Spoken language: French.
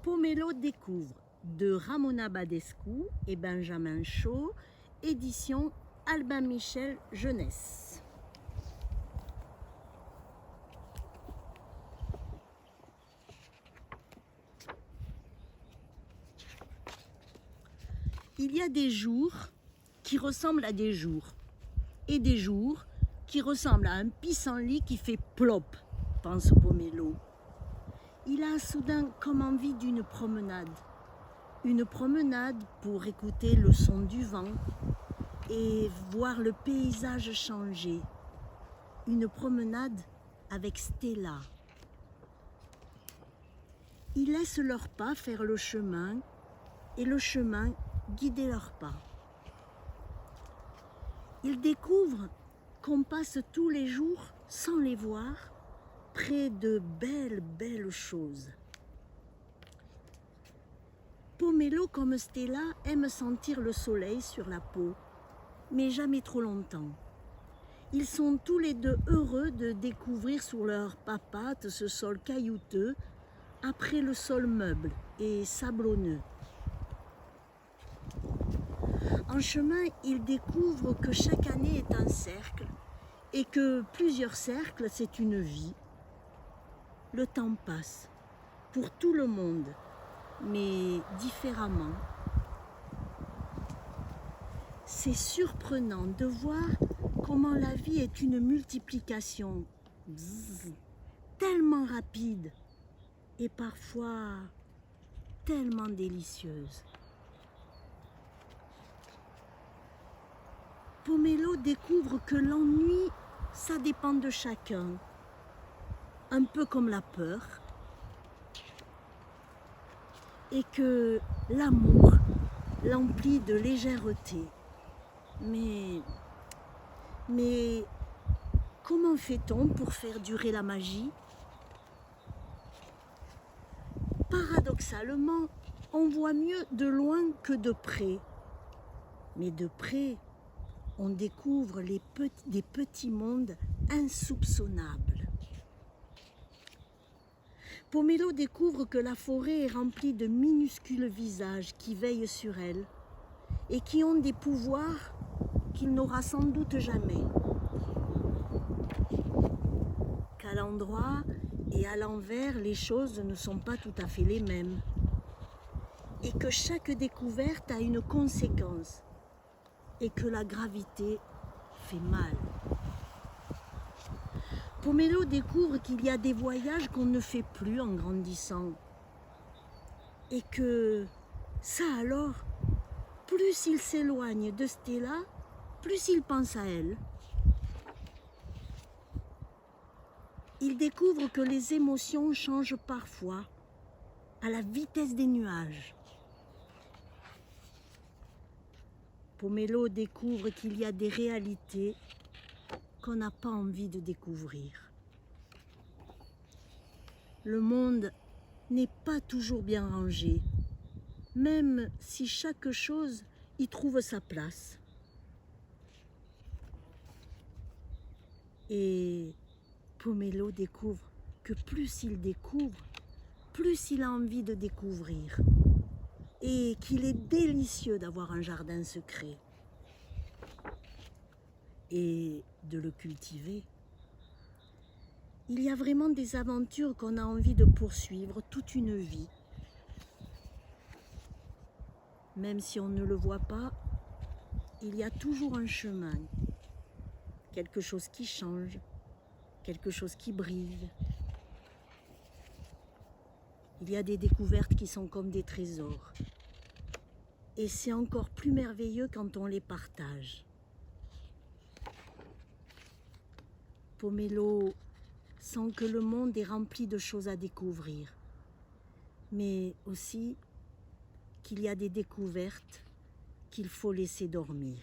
Pomelo découvre de Ramona Badescu et Benjamin Shaw, édition Albin Michel Jeunesse. Il y a des jours qui ressemblent à des jours, et des jours qui ressemblent à un pissenlit qui fait plop, pense Pomelo. Il a soudain comme envie d'une promenade. Une promenade pour écouter le son du vent et voir le paysage changer. Une promenade avec Stella. Ils laissent leurs pas faire le chemin et le chemin guider leurs pas. Ils découvrent qu'on passe tous les jours, sans les voir, près de belles choses. Pomelo, comme Stella, aime sentir le soleil sur la peau, mais jamais trop longtemps. Ils sont tous les deux heureux de découvrir sous leurs papates ce sol caillouteux, après le sol meuble et sablonneux. En chemin, ils découvrent que chaque année est un cercle et que plusieurs cercles, c'est une vie. Le temps passe pour tout le monde, mais différemment. C'est surprenant de voir comment la vie est une multiplication tellement rapide et parfois tellement délicieuse. Pomelo découvre que l'ennui, ça dépend de chacun, un peu comme la peur, et que l'amour l'emplit de légèreté. Mais comment fait-on pour faire durer la magie? Paradoxalement, on voit mieux de loin que de près. Mais de près, on découvre des petits mondes insoupçonnables. Pomelo découvre que la forêt est remplie de minuscules visages qui veillent sur elle et qui ont des pouvoirs qu'il n'aura sans doute jamais. Qu'à l'endroit et à l'envers, les choses ne sont pas tout à fait les mêmes. Et que chaque découverte a une conséquence. Et que la gravité fait mal. Pomelo découvre qu'il y a des voyages qu'on ne fait plus en grandissant. Et que ça alors, plus il s'éloigne de Stella, plus il pense à elle. Il découvre que les émotions changent parfois à la vitesse des nuages. Pomelo découvre qu'il y a des réalités qu'on n'a pas envie de découvrir. Le monde n'est pas toujours bien rangé, même si chaque chose y trouve sa place. Et Pomelo découvre que plus il découvre, plus il a envie de découvrir. Et qu'il est délicieux d'avoir un jardin secret et de le cultiver. Il y a vraiment des aventures qu'on a envie de poursuivre toute une vie. Même si on ne le voit pas, il y a toujours un chemin, quelque chose qui change, quelque chose qui brille. Il y a des découvertes qui sont comme des trésors. Et c'est encore plus merveilleux quand on les partage. Pomelo sent que le monde est rempli de choses à découvrir, mais aussi qu'il y a des découvertes qu'il faut laisser dormir.